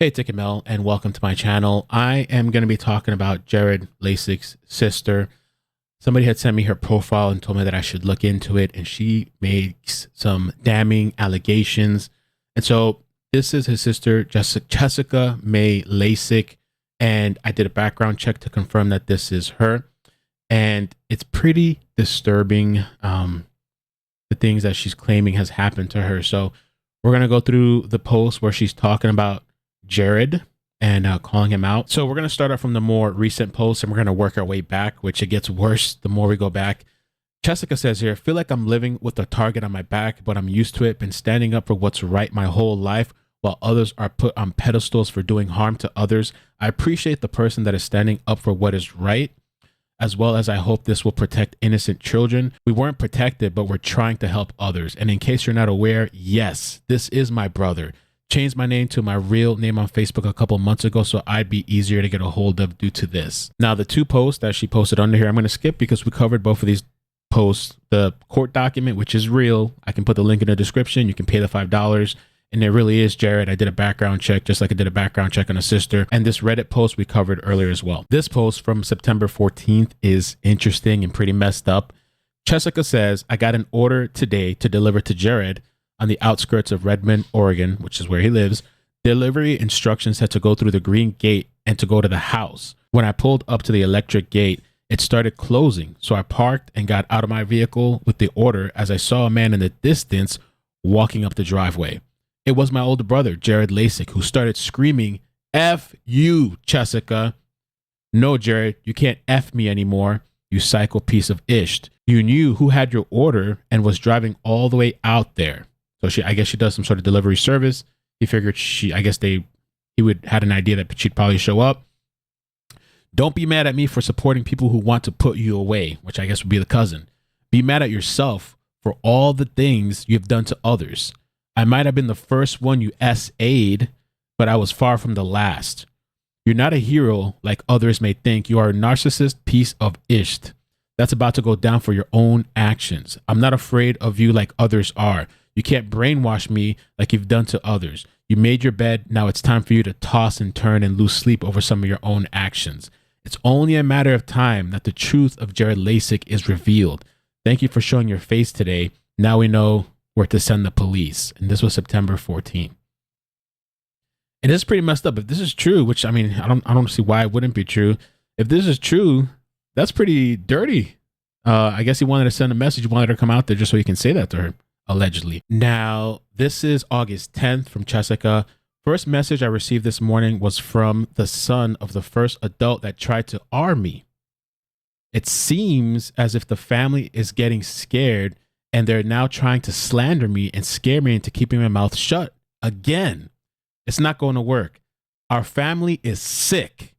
Hey, iCkEdMeL, and welcome to my channel. I am going to be talking about Jared Leisek's sister. Somebody had sent me her profile and told me that I should look into it, and she makes some damning allegations. And so this is his sister, Jessica May Leisek, and I did a background check to confirm that this is her. And it's pretty disturbing, the things that she's claiming has happened to her. So we're going to go through the post where she's talking about Jared and calling him out. So we're going to start off from the more recent posts and we're going to work our way back, which it gets worse the more we go back. Jessica says here, feel like I'm living with a target on my back, but I'm used to it. Been standing up for what's right my whole life while others are put on pedestals for doing harm to others. I appreciate the person that is standing up for what is right, as well as I hope this will protect innocent children. We weren't protected, but we're trying to help others. And in case you're not aware, yes, this is my brother. Changed my name to my real name on Facebook a couple months ago, so I'd be easier to get a hold of due to this. Now, the two posts that she posted under here, I'm going to skip because we covered both of these posts. The court document, which is real, I can put the link in the description. You can pay the $5. And it really is Jared. I did a background check, just like I did a background check on a sister. And this Reddit post we covered earlier as well. This post from September 14th is interesting and pretty messed up. Jessica says, I got an order today to deliver to Jared on the outskirts of Redmond, Oregon, which is where he lives. Delivery instructions had to go through the green gate and to go to the house. When I pulled up to the electric gate, it started closing. So I parked and got out of my vehicle with the order as I saw a man in the distance walking up the driveway. It was my older brother, Jared Leisek, who started screaming, F you, Jessica. No, Jared, you can't F me anymore, you psycho piece of ish. You knew who had your order and was driving all the way out there. So I guess she does some sort of delivery service. He figured he would had an idea that she'd probably show up. Don't be mad at me for supporting people who want to put you away, which I guess would be the cousin. Be mad at yourself for all the things you've done to others. I might have been the first one you SA'd, but I was far from the last. You're not a hero like others may think. You are a narcissist piece of ish. That's about to go down for your own actions. I'm not afraid of you like others are. You can't brainwash me like you've done to others. You made your bed. Now it's time for you to toss and turn and lose sleep over some of your own actions. It's only a matter of time that the truth of Jared Leisek is revealed. Thank you for showing your face today. Now we know where to send the police. And this was September 14th. And it's pretty messed up. If this is true, which I mean, I don't see why it wouldn't be true. If this is true, that's pretty dirty. I guess he wanted to send a message. He wanted her to come out there just so he can say that to her. Allegedly. Now, this is August 10th from Jessica. First message I received this morning was from the son of the first adult that tried to arm me. It seems as if the family is getting scared and they're now trying to slander me and scare me into keeping my mouth shut. Again, it's not going to work. Our family is sick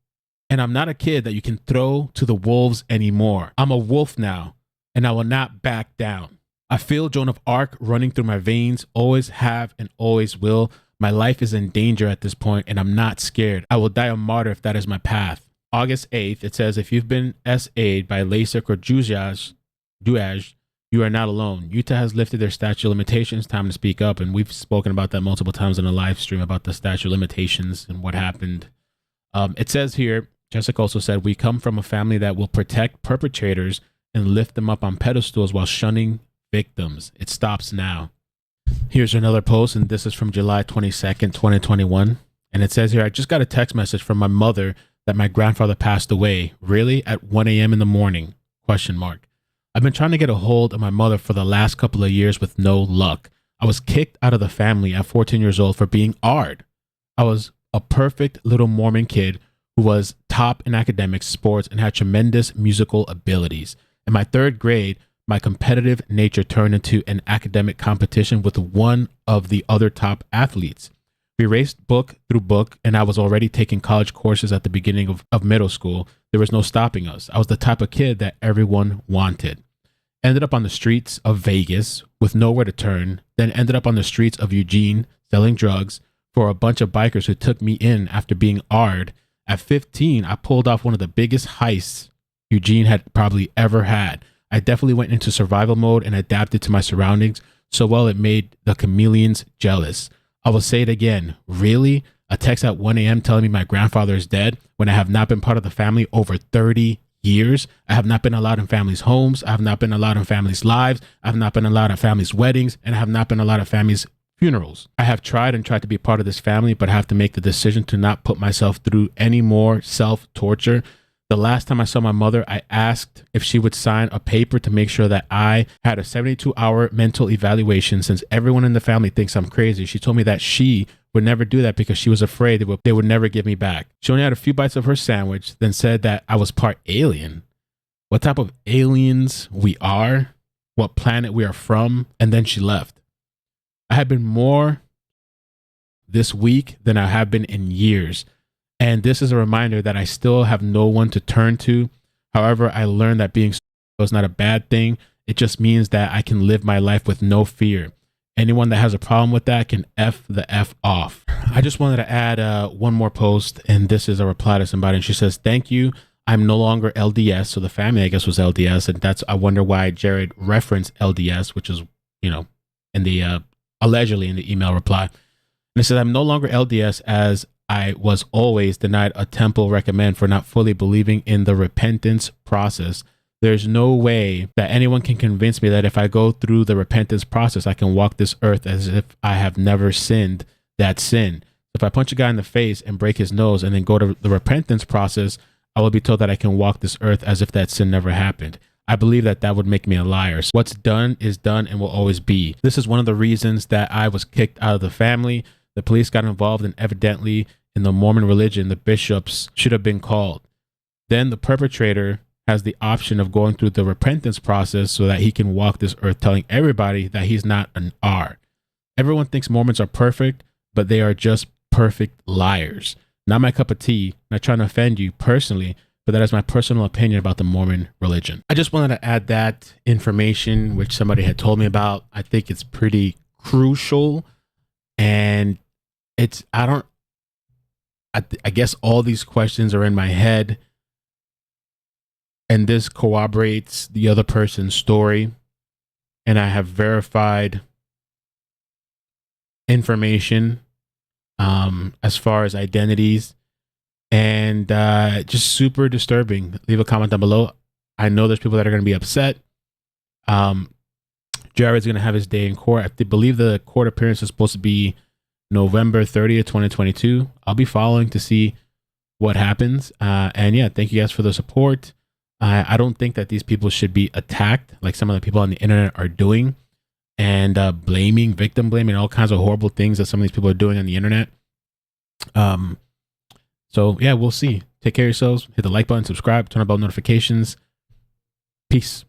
and I'm not a kid that you can throw to the wolves anymore. I'm a wolf now and I will not back down. I feel Joan of Arc running through my veins, always have and always will. My life is in danger at this point and I'm not scared. I will die a martyr if that is my path. August 8th, it says, if you've been SA'd by Leisek or Duaj, you are not alone. Utah has lifted their statute of limitations. Time to speak up. And we've spoken about that multiple times in a live stream about the statute of limitations and what happened. It says here, Jessica also said, we come from a family that will protect perpetrators and lift them up on pedestals while shunning victims. It stops now. Here's another post, and this is from July 22nd, 2021. And it says here, I just got a text message from my mother that my grandfather passed away. Really? At 1 a.m. in the morning? Question mark. I've been trying to get a hold of my mother for the last couple of years with no luck. I was kicked out of the family at 14 years old for being ARD. I was a perfect little Mormon kid who was top in academics, sports, and had tremendous musical abilities. In my third grade, my competitive nature turned into an academic competition with one of the other top athletes. We raced book through book, and I was already taking college courses at the beginning of middle school. There was no stopping us. I was the type of kid that everyone wanted. Ended up on the streets of Vegas with nowhere to turn, then ended up on the streets of Eugene selling drugs for a bunch of bikers who took me in after being ARD. At 15, I pulled off one of the biggest heists Eugene had probably ever had. I definitely went into survival mode and adapted to my surroundings so well it made the chameleons jealous. I will say it again. Really? a text at 1 a.m. telling me my grandfather is dead when I have not been part of the family over 30 years. I have not been allowed in families' homes. I have not been allowed in families' lives. I have not been allowed at families' weddings, and I have not been allowed at families' funerals. I have tried to be part of this family, but I have to make the decision to not put myself through any more self-torture. The last time I saw my mother, I asked if she would sign a paper to make sure that I had a 72-hour mental evaluation, since everyone in the family thinks I'm crazy. She told me that she would never do that because she was afraid they would never give me back. She only had a few bites of her sandwich, then said that I was part alien. What type of aliens we are, what planet we are from, and then she left. I have been more this week than I have been in years. And this is a reminder that I still have no one to turn to. However, I learned that being so is not a bad thing. It just means that I can live my life with no fear. Anyone that has a problem with that can F the F off. I just wanted to add one more post, and this is a reply to somebody. And she says, "Thank you. I'm no longer LDS." So the family, I guess, was LDS. And I wonder why Jared referenced LDS, which is, in the allegedly in the email reply. And it says, "I'm no longer LDS as I was always denied a temple recommend for not fully believing in the repentance process. There's no way that anyone can convince me that if I go through the repentance process, I can walk this earth as if I have never sinned that sin. If I punch a guy in the face and break his nose and then go to the repentance process, I will be told that I can walk this earth as if that sin never happened. I believe that would make me a liar. So what's done is done and will always be. This is one of the reasons that I was kicked out of the family. The police got involved, and evidently in the Mormon religion, the bishops should have been called. Then the perpetrator has the option of going through the repentance process so that he can walk this earth telling everybody that he's not an R. Everyone thinks Mormons are perfect, but they are just perfect liars. Not my cup of tea. Not trying to offend you personally, but that is my personal opinion about the Mormon religion." I just wanted to add that information, which somebody had told me about. I think it's pretty crucial, and I guess all these questions are in my head, and this corroborates the other person's story, and I have verified information as far as identities, and just super disturbing. Leave a comment down below. I know there's people that are going to be upset. Jared's going to have his day in court. I believe the court appearance is supposed to be November 30th, 2022. I'll be following to see what happens. And yeah, thank you guys for the support. I don't think that these people should be attacked like some of the people on the internet are doing, and victim blaming, all kinds of horrible things that some of these people are doing on the internet. So yeah, we'll see. Take care of yourselves. Hit the like button, subscribe, turn on bell notifications. Peace.